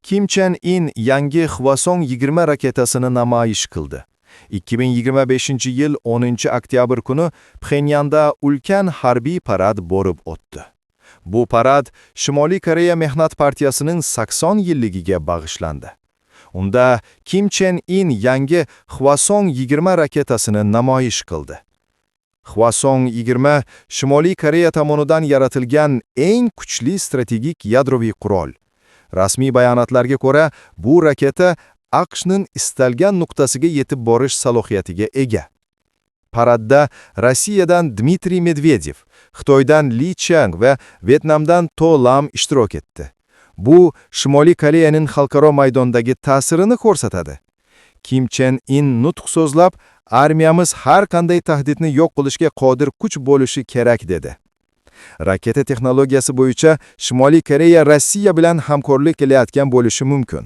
Kim Chen In yangi Hwasong-20 raketasini namoyish qildi. 2025-yil 10-oktyabr kuni Pxenyanda ulkan harbiy parad bo'lib o'tdi. Bu parad Shimoliy Koreya Mehnat partiyasining 80 yilligiga bag'ishlandi. Unda Kim Chen In yangi Hwasong-20 raketasini namoyish qildi. Hwasong-20 Shimoliy Koreya tomonidan yaratilgan eng kuchli strategik yadroviy qurol. Rasmiy bayonotlarga ko'ra, bu raketa AQShning istalgan nuqtasiga yetib borish salohiyatiga ega. Paradda Rossiyadan Dmitriy Medvedev, Xitoydan Li Chang va Vyetnamdan To Lam ishtirok etdi. Bu Shimoliy Koreyaning xalqaro maydondagi ta'sirini ko'rsatadi. Kim Chen In nutq so'zlab, armiyamiz har qanday tahdidni yo'q qilishga qodir kuch bo'lishi kerak dedi. Raketa texnologiyasi bo'yicha Shimoliy Koreya Rossiya bilan hamkorlik qilayotgan bo'lishi mumkin.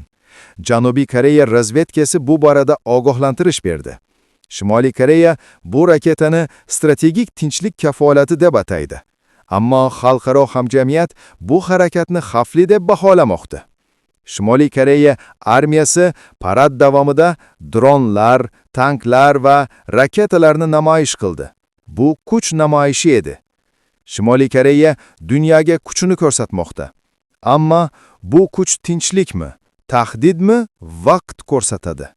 Janubiy Koreya razvedkasi bu borada ogohlantirish berdi. Shimoliy Koreya bu raketani strategik tinchlik kafolati deb ataydi. Ammo xalqaro hamjamiyat bu harakatni xavfli deb baholamoqda. Shimoliy Koreya armiyasi parad davomida dronlar, tanklar va raketalarni namoyish qildi. Bu kuch namoyishi edi. Shimoliy Koreya dunyoga kuchini ko'rsatmoqda. Ammo bu kuch tinchlikmi, tahdidmi, vaqt ko'rsatadi.